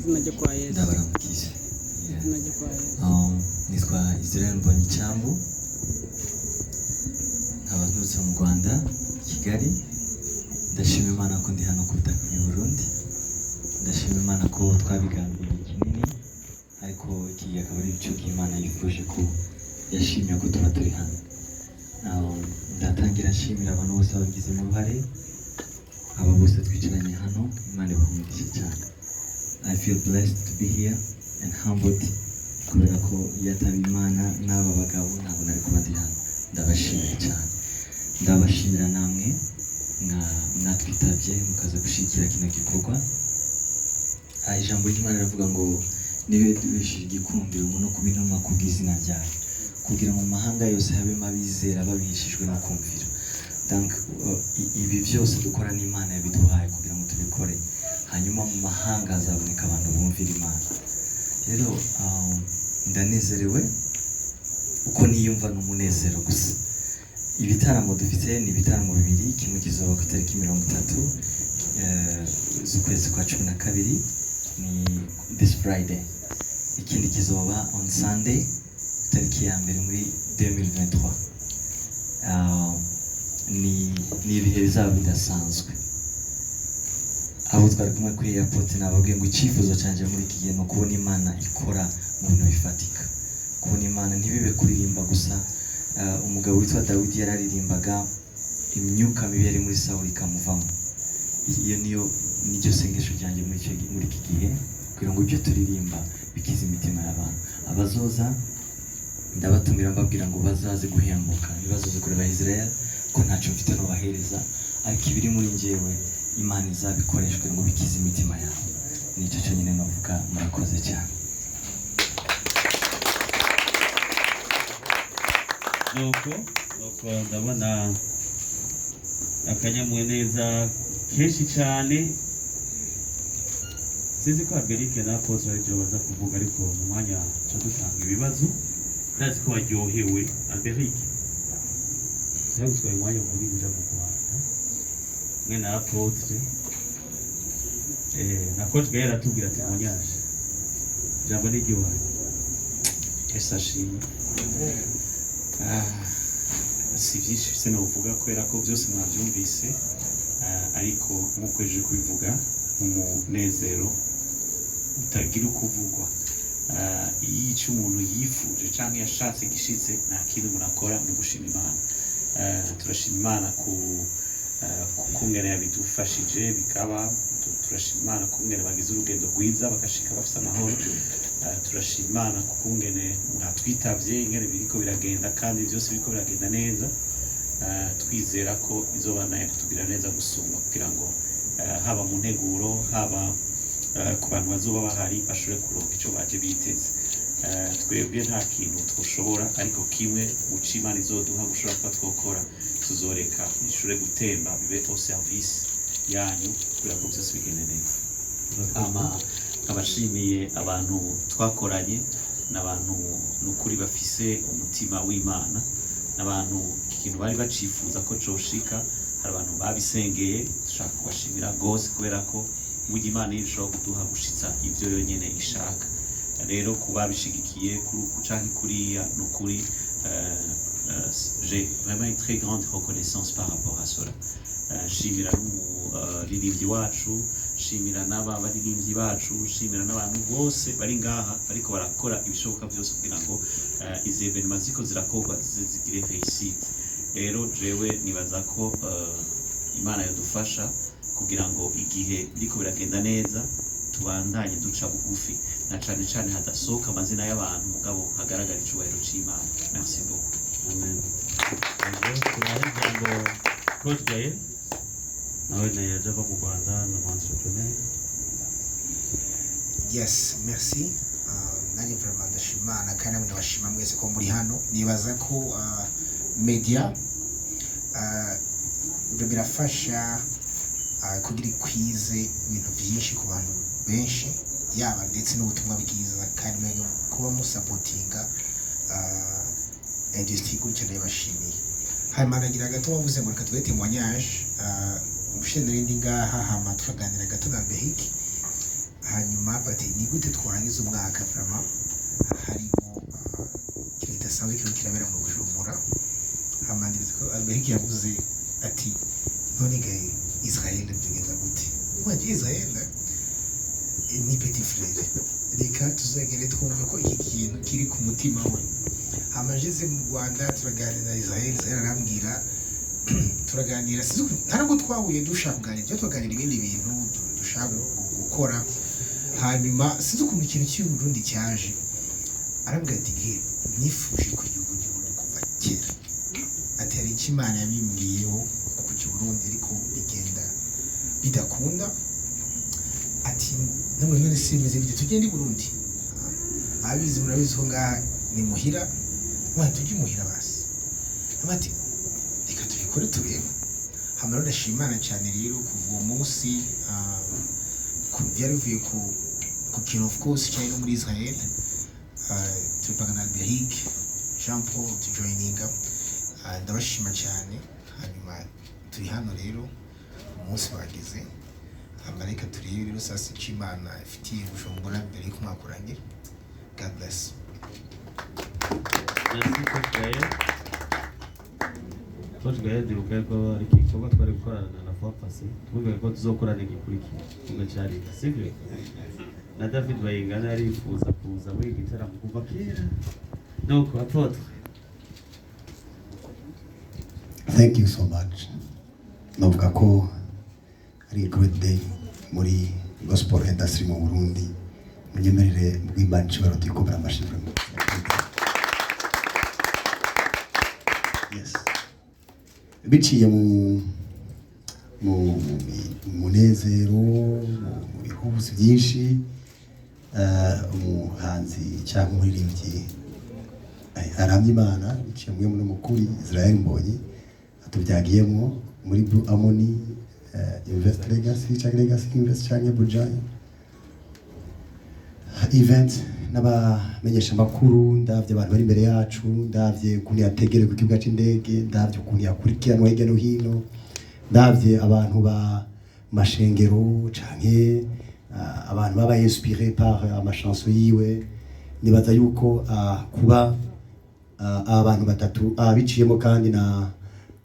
izina ryo kwa Yesu ndabaramukije izina ryo kwa Yesu nitwa Mbonyi ijambo nkaba nturutse mu Rwanda Kigali ndashima Imana ko ndi hano ku butaka bw'u Burundi ndashima Imana ko twabigambiriye kinini ariko iki akaba ari cyo Imana yifuje ko yashimye ko tuba turi hano ndatangira nshimira abantu bose babigizemo uruhare aba bose twicaranye hano Imana ibahumurize cyane. I feel blessed to be here and humbled kubera ko yataba Imana n'aba bagabo ntabwo nari kuba ndi hano ndabashimira cyane ndabashimira namwe mwatwitabye mukaza gushikira kino gikorwa. Ijambo ry'Imana rivuga ngo niwe duhesheje igikundiro no kubinuma kubw'izina ryayo kugira ngo mu mahanga yose habemo abizera babiheshejwe no kumvira. Donc ibi byose dukora n'Imana yabiduhaye kugira ngo tubikore hanyuma mu mahanga hazaboneka abantu bumvira Imana. Rero ndanezerewe uko niyumva n'umunezero gusa. Ibitaramo dufite ni ibitaramo bibiri, kimwe kizoba ku itariki 30 z'ukwezi kwa 12 ni this Friday, ikindi kizoba on Sunday tariki ya mbere muri 2023. ni ibihe bizaba bidasanzwe. Abo twari kumwe kuri airport nababwiye ngo icyifuzo cyanje muri iki gihe no kubona Imana ikora mu bintu bifatika, kubona Imana ntibibe kuririmba gusa. Umugabo witwa Dawidi yararirimbaga imyuka mibi yari muri Sawuli ikamuvamo. Iyo niryo sengesho ryanjye muri iki gihe kugira ngo ibyo turirimba bikize imitima y'abantu. Abazoza ndabatumira mbabwira ngo bazaze guhembuka ibibazo kureba Israel ko ntacyo mfite no bahereza, ariko ibiri muri njyewe Imana izabikoreshwe ngo bikize imitima yabo. Nicyo cyo nyine navuga. Murakoze cyane. nuko ndabona akanyamuneza kenshi cyane. Sinzi ko Amerika na Apotre aribyo baza kuvuga, ariko mu mwanya cyo dutanga ibibazo ndazi ko baryohewe. Amerika cyangwa umwanya muri kuja mu Rwanda mwe na Apotre na coach Gael atubwira ati mwanyasha ijambo n'iryoha esashimwe. Si byinshi bise no kuvuga kubera ko byose mwabyumvise, ariko nk'uko eje kubivuga umunezero utagira ukuvugwa. Iyo icyo umuntu yifuje cyangwa yashatse gishitse nta kintu umuntu akora ni gushima Imana. Turashima Imana ku kungene yabidufashije bikaba, turashima Imana kungene bagize urugendo rwiza bagashika bafite amahoro. Turashima Imana kungene mwatwitavye ingene biriko biragenda kandi byose biriko biragenda neza. Twizera ko izobanaye kutugira neza gusumba kugira ngo haba mu nteguro haba ku bantu bazoba bahari bashobore kuronka icyo baje biteze. Twebwe nta kintu twoshobora, ariko kimwe uca Imana izoduha gushobora kuba twokora, tuzoreka ishobore gutemba bibe au service yanyu kugira ngo byose bigende neza. Abashimiye abantu twakoranye n'abantu n'ukuri bafise umutima w'Imana, n'abantu ikintu bari bacifuza ko coshika. Hari abantu babisengeye, dushaka kubashimira gose kubera ko burya Imana irushaho kuduha gushitsa ibyo yonyene ishaka. Rero kuba bishigikiye kuri uku canke kuriya n'ukuri, j'ai vraiment une très grande reconnaissance par rapport à cela. Shimira n'umuririmbyi wacu, shimira n'abaririmbyi bacu, shimira n'abantu bose bari ngaha bariko barakora ibishoboka byose kugira ngo izi evenement ziko zirakorwa zigire réussite. Rero jewe nibaza ko Imana yadufasha kugira ngo igihe biriko biragenda neza tubandanye duca bugufi, na cane cane hadasohoka amazina y'abantu mugabo hagaragara icubahiro c'Imana. Merci beaucoup. Amen. Ijambo coach Gael nawe yaje ava mu Rwanda n'umuentrepreneur. Yes, merci. Nani vraiment ndashimana kandi namwe ndabashima mwese ko muri hano. Nibaza ko media birafasha kugira ikwize ibintu byinshi ku bantu benshi, yaba ndetse n'ubutumwa bwiza, kandi kuba musapotinga industry gutya ndabashimiye. Hanyuma nagira gato wavuze ngo reka twe témoignage umushinga ndi ngaha hama tukaganira gato na Mbehiki. hanyuma bati ni gute twarangiza umwaka vraiment harimo ikintu kidasanzwe kiriko kirabera mu Bujumbura. Amanditse ko Albert yavuze ati none gaye Israel bigenda gute? Waje Israel ni petit frère, reka tuzagere twumve ko iki kintu kiri ku mutima we. Amageze mu Rwanda turaganira na Israel arambwira turaganira ntabwo twahuye dushaka kuganira ibyo tuganira ibindi bintu dushaka gukora, hanyuma sinzi ukuntu ikintu cy'u Burundi cyaje arambwira ati nifuje ko igihugu kuva kera, ati hari icyo Imana yabimbwiyeho ku Burundi ariko bigenda bidakunda, ati namwe none simeze bije tugende i Burundi, abizi murabizi ko ngaha ni muhira, mwana tujye muhira basi, amati reka tubikore turebe. Hamara ndashimana cyane rero kuva uwo munsi byari bivuye ku kintu of course cyane no muri Israel, tubipanga na Albert Jean Paul tujoininga, ndabashima cyane. Hanyuma turi hano rero umunsi bageze, amareka turebe rero sasa icyo Imana ifitiye Bujumbura mbere y'uko umwaka urangira. God bless. Coach Gaël ndibuka ko ari igikorwa twari gukorana na Fapasi, tuvuga ko tuzokorana igikurikira kimwe cyari sivyo, na David Bayingana arifuza kuza muri gitaramo kuva kera. Donc apôtre, thank you so much. Navuga ko ari a great day muri gospel industry mu Burundi. Munyemerere mbwimana cyubaro tikobra amashimwe. Yes. Biciye mu munezero, mu bihuzo byinshi, umuhanzi cyangwa umuririmvyi aramye Imana biciye mu mukuri Israel Mbonyi atubyagiyemo muri Blue Harmony Invest Legacy cyangwa Legacy Invest cyangwa Bujayi event n'abamenyesha makuru, ndavye abantu bari imbere yacu, ndavye ukuntu yategereye ku kibuga c'indege, ndavye ukuntu yakurikiranwa hirya no hino, ndavye abantu ba mashengero canke abantu baba inspiré par amachanson yiwe. Nibaza yuko kuba abantu batatu biciyemo kandi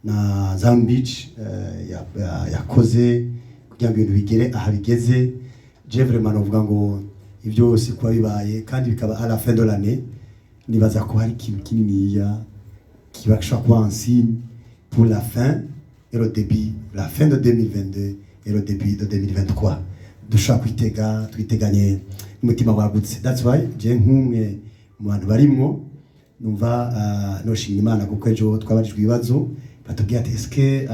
na Zambich yakoze kugira ngo ibintu bigere aha bigeze. Je vraiment novuga ngo ibyo byose kuba bibaye kandi bikaba à la fin de l'année, nibaza ko hari ikintu kininiya kibashobora kuba un signe pour la fin et le début, la fin de 2022 et le début de 2023. Dushobora twiteganye n'umutima wagutse. That's why je nk'umwe mu bantu barimwo numva noshimye Imana kuko ejo twabajijwe ibibazo batubwiye ati eske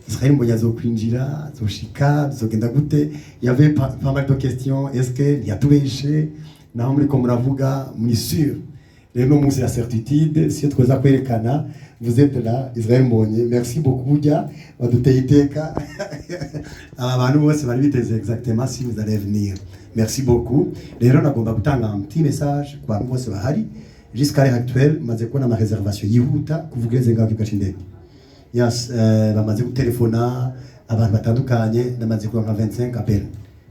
Israel Mbonyi azokwinjira, azoshika, bizogenda gute? Il y avait pas mal de questions. Est-ce que yatubeshe naho muri ko muravuga muri sûr? Rero munsi la certitude si twoza kwerekana vous êtes là Israel Mbonyi. Merci beaucoup burya baduteye iteka aba bantu bose bari biteze exactement si vous allez venir. Merci beaucoup. Rero nagomba gutanga un petit message kwa bantu bose bahari. Jusqu'à l'heure actuelle maze kubona ama réservation yihuta kuvugeze ngaho kigashinde. Yes, bamaze gutelefona abantu batandukanye, ndamaze kuronka 25 appels.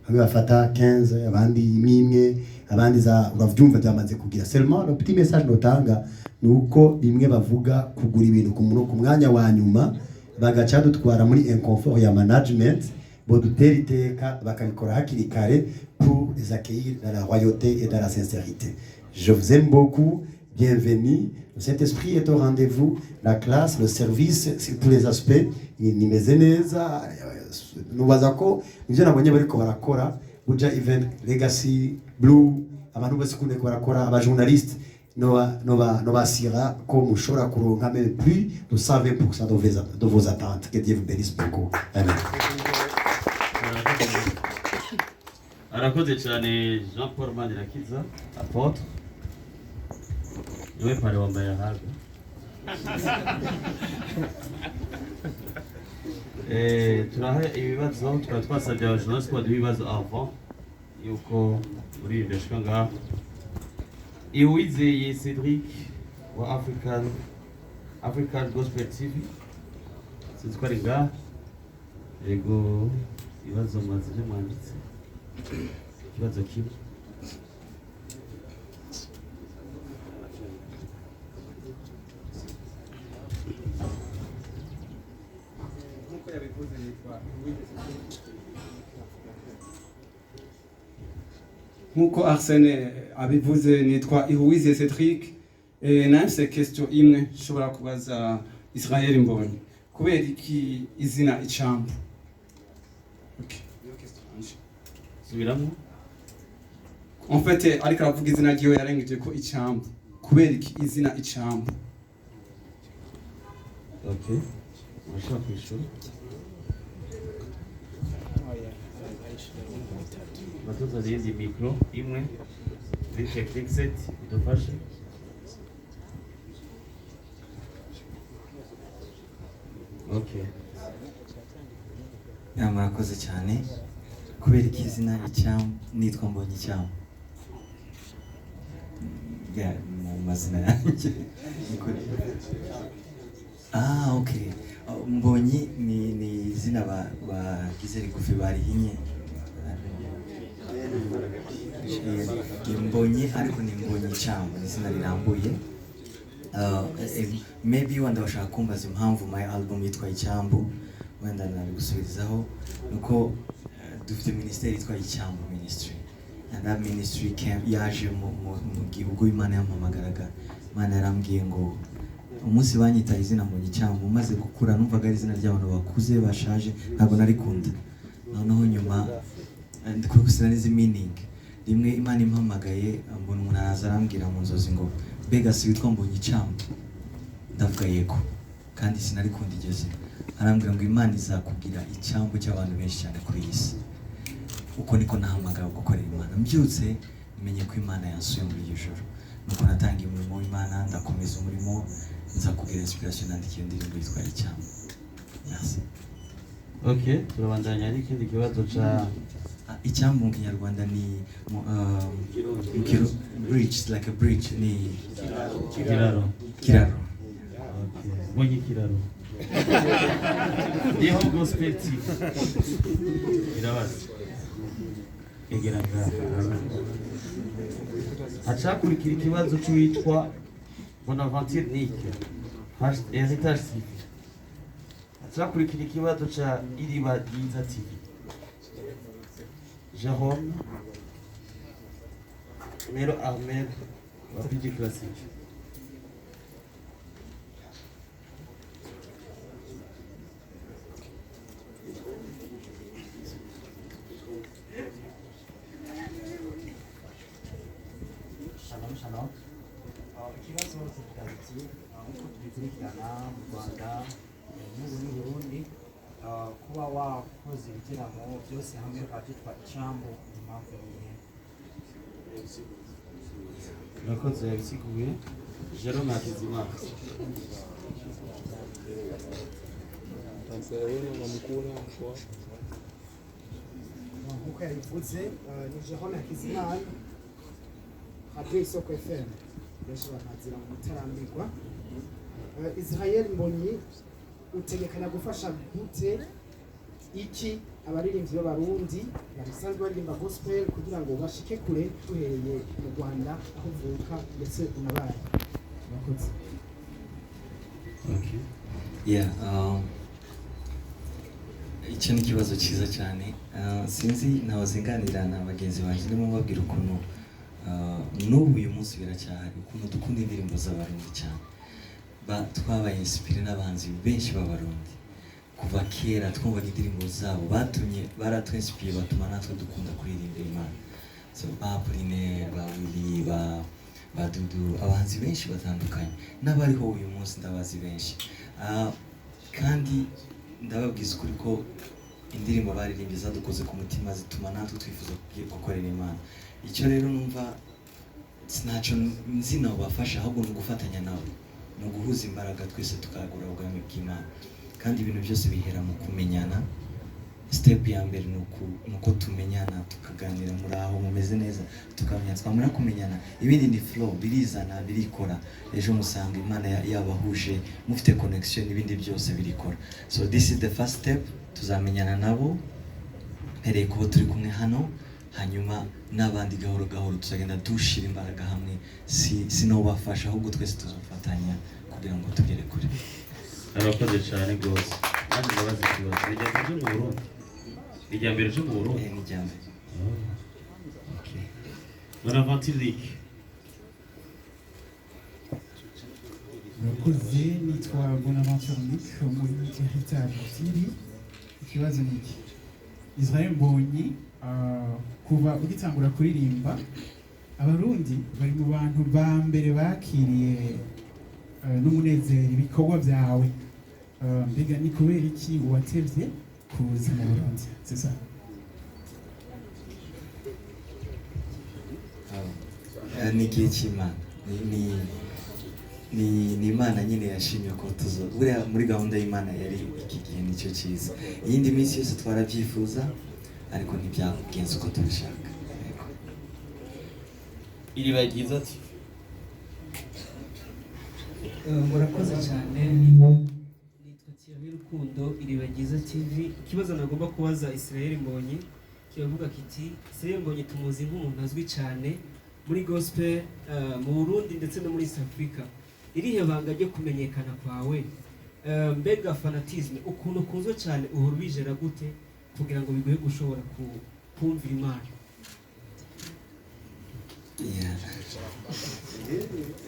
Bamwe bafata 15, abandi imwe, abandi za uravyumva byamaze kugira. Seulement le petit message notanga nuko bimwe bavuga kugura ibintu ku mwanya wa nyuma bagaca dutwara muri inconfort ya management, bodutera iteka bakabikora hakiri kare pour les accueillir dans la royauté et dans la sincérité. Je vous aime beaucoup. Bienvenue. Le Saint-Esprit est au rendez-vous. La classe, le service, sur tous les aspects. Nimeze neza. Nubaza ko nivyo nabonye bariko barakora Buja Event Legacy Blue, abantu bose kunde barakora, aba journalistes no basira ko mushobora kuronka même plus de 120% de vos attentes. Que Dieu vous bénisse beaucoup. Amen. arakoze cyane Jean Paul Manirakiza apôtre. Niwe pale wambaye haga. Turaha ibibazo twasabye abajournaliste ko baduha ibibazo avant yuko muri ndashika ngaha. Iwizeye Cedric wa African Gospel TV. Sinzi ko ari ngaha. Yego ibibazo mwazi mwanditse. ikibazo kimwe. Nkuko Arsene abivuze nitwa Ihuwize Cedric, nafise question imwe nshobora kubaza Israel Mbonyi, kubera iki izina ijambo? Okay, iyo question anje Subiramo. en fait ariko aravuga izina ryiwe yarengeje ko ijambo, kubera iki izina ijambo? Okay, urashaka kwishura? Batuza zizi micro imwe bitche fixed idufashe. Okay. Murakoze cyane. Kubera iki izina ICYAMBU nitwa Mbonyi ICYAMBU? Ya mu mazina yanjye. Okay. Mbonyi ni izina bagize rigufi barihinye. Mbonyi ariko ni Mbonyi ICYAMBU ni izina rirambuye. Maybe wanda bashaka kumbaza impamvu my album yitwa ICYAMBU, wenda nabigusubirizaho nuko dufite ministeri yitwa ICYAMBU ministry, and that ministry yaje mu gihugu Imana yampamagaraga. Imana yarambwiye ngo umunsi banyita izina Mbonyi ICYAMBU, maze gukura numvaga ari izina ry'abantu bakuze bashaje, ntabwo narikunda. Noneho nyuma ndikora gusana n'izi meaning, rimwe Imana impamagaye mbona umuntu araza arambwira mu nzozi ngo mbega si witwa Mbonyi ICYAMBU? Ndavuga yego, kandi sinarikunda iryo zina. Arambwira ngo Imana izakubwira icyambu cy'abantu benshi cyane kuri iyi si. Uko niko nahamagara gukorera Imana. Mbyutse menye ko Imana yansuye muri iryo joro, nuko natangiye umurimo w'Imana, ndakomeza umurimo, nza kugira inspiration nandika iyo ndirimbo yitwa ICYAMBU. Merci. Okay, turabandanya ari ikindi kibazo ca ICYAMBU mu Kinyarwanda ni bridge, like a bridge, ni kiraro. kiraro. Okay, Mbonyi kiraro. Niho gospel TV. Irabaza. Egeraga. Acakurikira ikibazo cy'uwitwa Bonaventure Nick. Heritage TV. Acakurikira ikibazo ca Iriba Ryiza TV. Jérôme Mero Ahmed wa PG Classic. Shalom. Ikibazo kigira ati uko tubikurikirana mu Rwanda n'ubu n'u Burundi, kuba wakoze ibitaramo byose hamwe bakitwa ijambo, impamvu niye? Murakoze yabisiguye. Jérôme Hakizimana. Nkuko yabivuze ni Jérôme Hakizimana, Radio Isoko FM, benshi bakazira mu gutarambirwa. Israel Mbonyi, utegekanya gufasha gute iki abaririmbyi b'abarundi basanzwe baririmba gospel kugira ngo bashike kure duhereye mu Rwanda aho uvuka ndetse unabaye? Murakoze. Okay. Icyo ni ikibazo cyiza cyane. Sinzi nabazinganira na bagenzi banjye ndimo babwira ukuntu n'ubu uyu munsi biracyahari, ukuntu dukunda indirimbo z'abarundi cyane. Twabaye inspire n'abahanzi benshi b'abarundi kuva kera, twumvaga indirimbo zabo baratwinspire, batuma natwe dukunda kuririmbira Imana. So Pauline, Willy, Dudu, abahanzi benshi batandukanye n'abariho uyu munsi ndabazi benshi. Kandi ndababwiza ukuri ko indirimbo baririmbye zadukoze ku mutima, zituma natwe twifuza gukorera Imana. Icyo rero numva sinacyo nzi nabo bafasha, ahubwo ni ugufatanya nabo, ni uguhuza imbaraga twese tukagura ubwami bw'Imana. Kandi ibintu byose bihera mu kumenyana. Step ya mbere ni uko tumenyana, tukaganira muri aho mumeze neza, tukamenya, twamara kumenyana ibindi ni flow, birizana, birikora. Ejo musanga Imana yabahuje, mufite connection, ibindi byose birikora. So this is the first step. Tuzamenyana nabo, hereye kubo turi kumwe hano, hanyuma n'abandi gahoro gahoro tuzagenda dushira imbaraga hamwe, sinobafasha ahubwo twese tuzofatanya kugira ngo tugere kure. Arakoze cyane rwose. Kandi ndabaza ikibazo ijambo ryo mu Burundi, ijambo ryo mu Burundi ni ijambo. Okay. Bonaventure. Murakoze, nitwa Bonaventure muri Territoire Tiri. Ikibazo ni iki? Israel Mbonyi kuva ugitangura kuririmba, abarundi bari mu bantu ba mbere bakiriye n'umunezero ibikorwa byawe. Mbega ni kubera iki watevye kuza mu Burundi? C'est ça? Ni igihe cy'Imana, ni Imana nyine yashimye ko tuzo buriya muri gahunda y'Imana yari iki gihe nicyo cyiza. Iyindi minsi yose twarabyifuza ariko ntibyagenze uko tubishaka. Iriba ryiza ati murakoze cyane. Nitwa Rukundo, Iriba Ryiza TV. Ikibazo nagomba kubaza Israel Mbonyi kiravuga kiti Israel Mbonyi tumuzi nk'umuntu azwi cyane muri gospel mu Burundi ndetse no muri East Africa. Irihe banga ryo kumenyekana kwawe? Mbega fanatisme ukuntu kunzwe cyane uhora ubijera gute kugira ngo biguhe gushobora kumvira Imana? Yeah,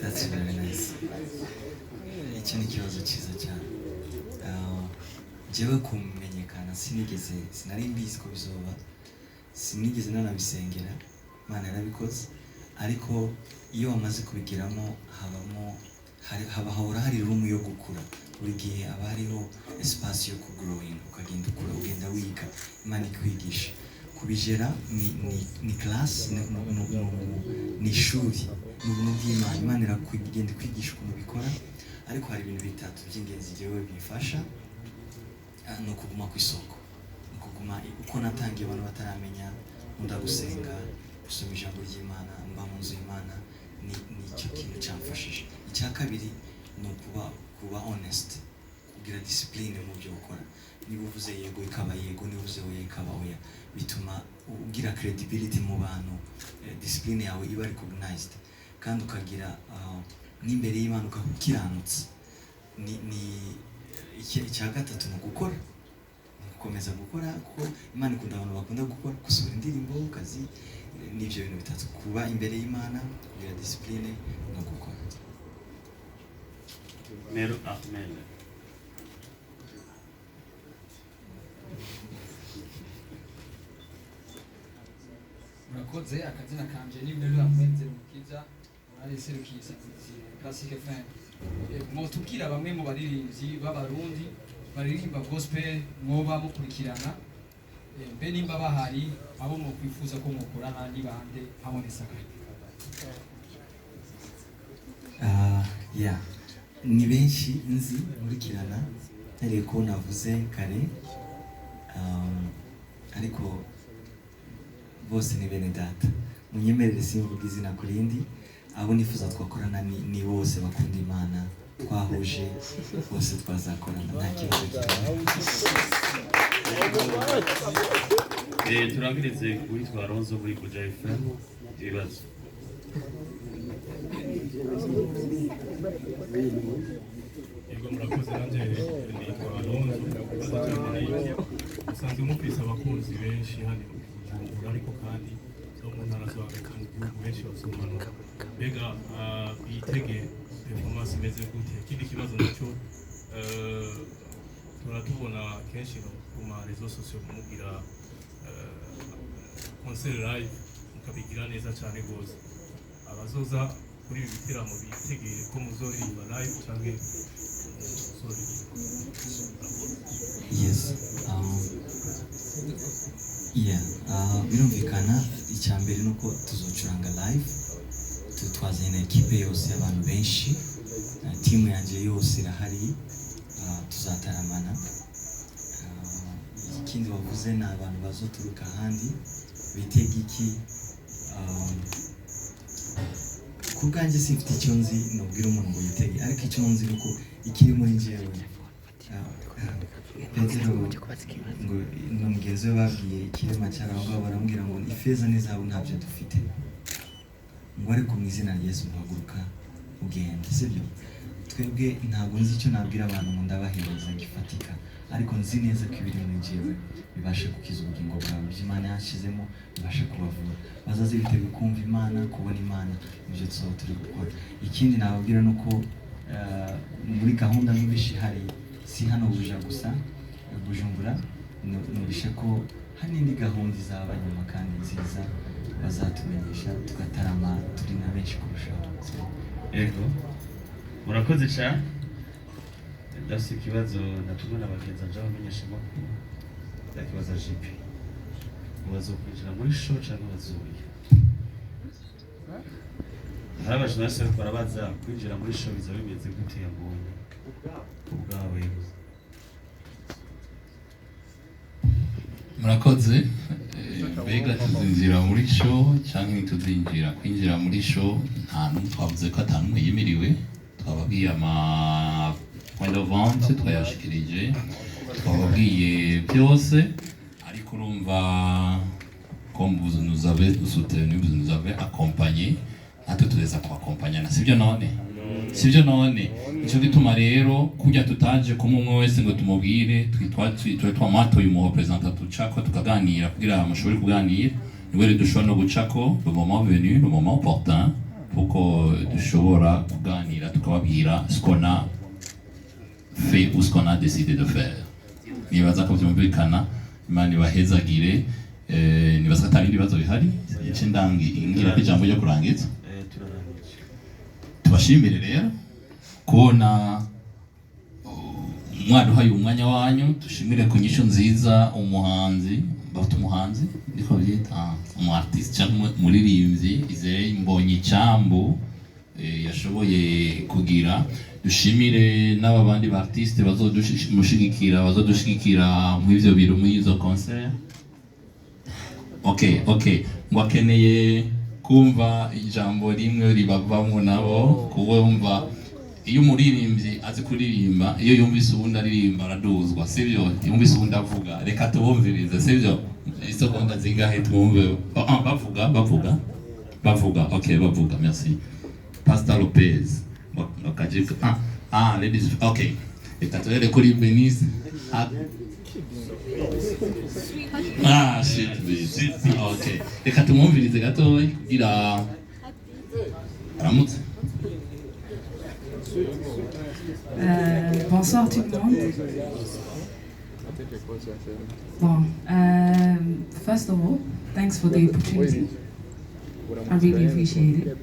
that's very nice. Iki ni ikibazo cyiza cyane. Jewe kumenyekana sinari mbizi ko bizoba, sinigeze nanabisengera, Imana yarabikoze. Ariko iyo wamaze kubigiramo hahora hari room yo gukura. Buri gihe aba hariho espace yo kugrowing, ukagenda ukura, ugenda wiga, Imana ikwigisha. Kubijera ni class, ni ishuri, ni ubuntu bw'Imana. Imana irakugenda kwigisha ukuntu bikora. Ariko hari ibintu bitatu by'ingenzi jewe bifasha, ni ukuguma ku isoko, ni ukuguma uko natangiye abantu bataramenya, nkunda gusenga, gusoma ijambo ry'Imana, mba mu nzu y'Imana, ni icyo kintu cyamfashije. Icya kabiri ni kuba honest, kugira discipline mu byo ukora. Niba uvuze yego ikaba yego, niba uvuze oya ikaba oya, bituma ugira credibility mu bantu, discipline yawe iba recognized, kandi ukagira n'imbere y'Imana ukakiranutse. Icya gatatu ni ugukora, gukomeza gukora, kuko Imana ikunda abantu bakunda gukora, gusura indirimbo, kazi, n'ibyo bintu bitatu: kuba imbere y'Imana, kugira discipline no gukora. Mero Ahmed. Murakoze, akazina kanje ni Mero Ahmed Mukiza, ari serukisi Classic FM. Mutubwira bamwe mu baririmbyi b'abarundi baririmba gospel mwoba mukurikirana, mbe nimba bahari abo mu kwifuza ko mukorana ni bande habonesa kare? Yeah, ni benshi nzi nkurikirana, nari ko navuze kare, ariko bose ni bene data. Munyemerere simvuga izina kurindi, abo nifuza twakorana ni bose bakunda Imana, twahuje bose twazakorana, nta kibazo kirimo. Turangirize kuri Twaronzo muri Kuja FM ibibazo. Yego murakoze, nanjye nitwa Alonzo. Usanzwe mufise abakunzi benshi hano mu Bujumbura, ariko kandi no mu ntara zo hagati mu gihugu benshi basomanuka. Mbega bitege performance imeze gute? Ikindi kibazo nacyo turatubona kenshi ku ma réseaux sociaux kumubwira concert live mukabigira neza cyane rwose. Abazoza kuri ibi bitaramo bitegeye ko muzoririmba live cyangwa Yes. Birumvikana icya mbere nuko tuzocuranga live, twazanye ekipe yose y'abantu benshi, timu yanjye yose irahari, tuzataramana. Ikindi bavuze ni abantu bazoturuka ahandi, bitega iki? Ku bwanjye simfite icyo nzi nubwira umuntu ngo yitege, ariko icyo nzi nuko ikiri muri njyewe Petero ngo mugenzi we babwiye ikirema cy'aho baramubwira ngo ifeza n'izahabu ntabyo dufite, ngo ariko mu izina rya Yesu muhaguruka ugenda, sibyo? Twebwe ntabwo nzi icyo nabwira abantu ngo ndabahereza gifatika, ariko nzi neza ko ibiri muri jewe bibashe gukiza ubugingo bwawe, Imana yashizemo bibashe kubavura, bazaze biteguye kumva Imana, kubona Imana, nibyo tuzoba turi gukora. Ikindi nababwira nuko muri gahunda n'ibishyi hari si hano buja gusa Bujumbura, nubishe ko hari n'indi gahunda izaba nyuma kandi nziza bazatumenyesha tugatarama turi na benshi kurushaho. Ego murakoze cyane. Ndafite ikibazo natumwe n'abagenzi anje bamenyesha amakuru, ndakibaza JP, bazokwinjira muri show cyangwa bazuye? Hari abajurnaliste bariko barabaza kwinjira muri show bizaba bimeze gute ya Mbonyi ubwawe? Murakoze. Mbega tuzinjira muri show cyangwa ntituzinjira? Kwinjira muri show nta n'umwe twavuze ko ata n'umwe yimiriwe, twababwiye ama point de vente twayashikirije, twababwiye byose, ariko urumva comme vous nous avez soutenu, vous nous avez accompagné, natwe tuweza kubakompanyana, sibyo none? Sibyo none? Icyo gituma rero kujya tutaje kumwe umwe wese ngo tumubwire twamatoye umu representant tucako tukaganira kugira amashuri kuganira, niwe rero dushobora no gucako le moment venu, le moment opportun, kuko dushobora kuganira tukababwira ce qu'on a fait ou ce qu'on a décidé de faire. Nibaza ko byumvikana, Imana ibahezagire. Nibaza ko atari ibibazo bihari, ice ndangira ijambo ryo kurangiza. Tubashimire rero kubona mwaduhaye umwanya wanyu, dushimire ku nyisho nziza umuhanzi, bafite umuhanzi ndiko byita umartiste cyangwa umuririmbyi Mbonyi ICYAMBU yashoboye kugira. Dushimire n'aba bandi ba artiste bazodushigikira mu ivyo biro muri izo concert. Okay, ngwakeneye kumva ijambo rimwe ribavamo nabo, kubumva iyo umuririmbyi azi kuririmba, iyo yumvise ubundi aririmba araduzwa, sibyo? Yumvise ubundi avuga, reka tubumvirize, sibyo? Isekonda zingahe tumve bavuga. Okay, bavuga. Merci. Pastor Lopez. Ladies. Okay. Itatwele kuri Benis. Shit. Okay. Reka tumumvirize gatoya kugira aramutse. Bonsoir tout le monde. Bon, first of all, thanks for the opportunity. I really appreciate it.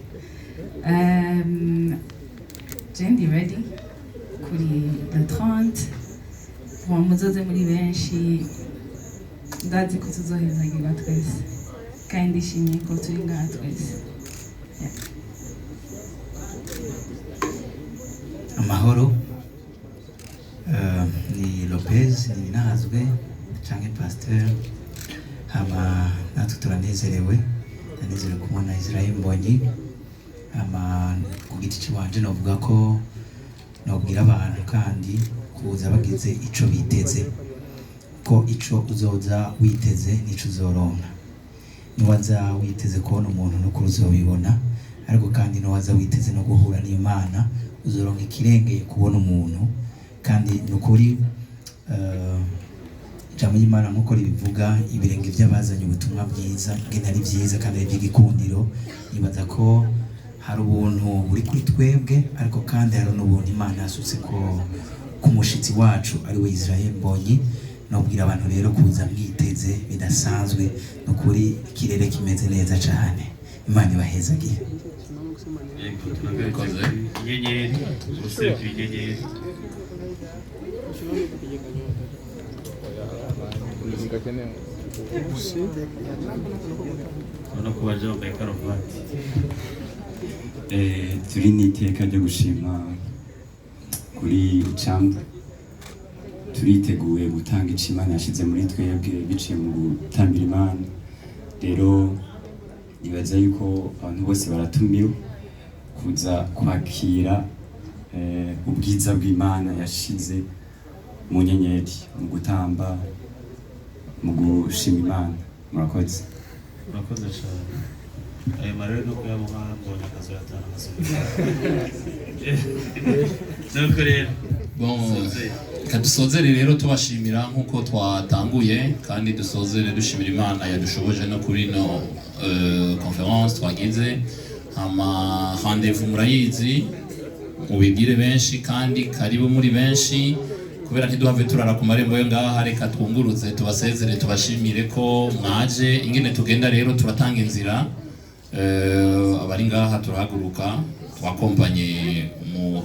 Jendi ready kuri le 30 pour muzoze muri benshi, ndazi ko tuzohezagira twese kandi ndishimye ko turi ngaha twese. Amahoro, ni Lopez, ni Nazwe canke Pasteur, hama natwe turanezerewe kubona Israel Mbonyi. Ku giti cy'iwanje novuga ko nobwira abantu kandi kuza bagize ico biteze, ko ico uzoza witeze nico uzoronka. Niwaza witeze kubona umuntu nuko uzobibona, ariko kandi niwaza witeze no guhura n'Imana uzoronka ikirengeye kubona umuntu. Kandi nukuri ijambo ry'Imana nkuko ribivuga, ibirenge by'abazanye ubutumwa bwiza ngene ari byiza kandi ari by'igikundiro. Nibaza ko hari ubuntu buri kuri twebwe, ariko kandi hari n'ubuntu Imana yasutse ko ku mushitsi wacu ari we Israel Mbonyi. Nobwira abantu rero kuza mwiteze bidasanzwe, nukuri ikirere kimeze neza cyane. Imana ibahezagire. Inyenyeri, uruseruko inyenyeri. Urabona ko baje bambaye karuvati. Turi n'iteka ryo gushima kuri ICYAMBU. Turiteguye gutanga ico Imana yashize muri twebwe biciye mu gutambira Imana. Rero nibaza yuko abantu bose baratumiwe kuza kwakira ubwiza bw'Imana yashize mu nyenyeri mu gutamba mu gushima Imana. Murakoze. Murakoze cyane. Ayo marero no kuyamuha mbonye akazi yatana nuko rero kadusozere rero tubashimira nk'uko twatanguye kandi dusozere dushimira Imana yadushoboje no kuri no conference twagize ama rendez-vous murayizi mubibwire benshi kandi karibu muri benshi kubera ntiduhave turara ku marembo yo ngaha reka twunguruze tubasezere tubashimire ko mwaje ingene tugenda rero turatanga inzira abari ngaha turahaguruka twakompanye mu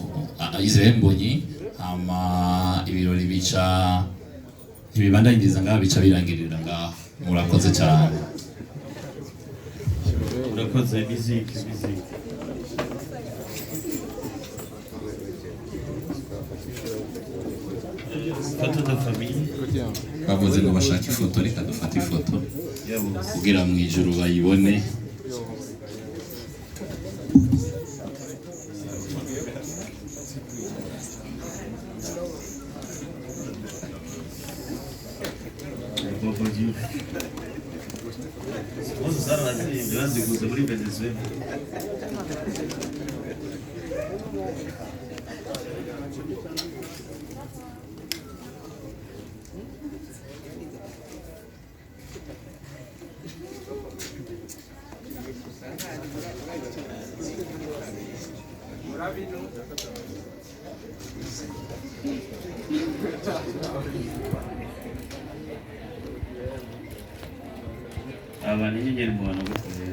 Mbonyi ama ibirori bica ntibibandanyiriza ngaha bica birangirira ngaha. Murakoze cyane. Murakoze. Music foto de famille bavuze ngo bashaka ifoto reka dufate ifoto kugira mu ijuru bayibone. Vamos usar las individuales de muri Venezuela. Abantu inyenyeri mu bantu guteye.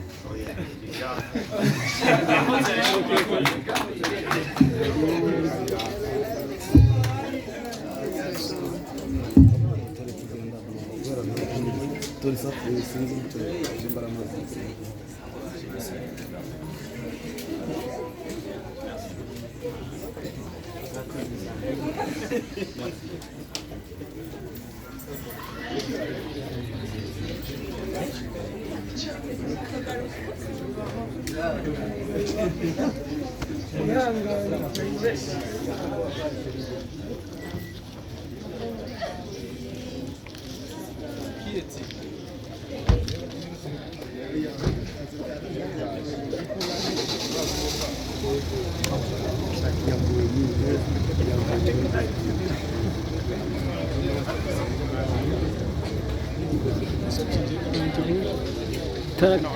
Thank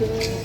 you.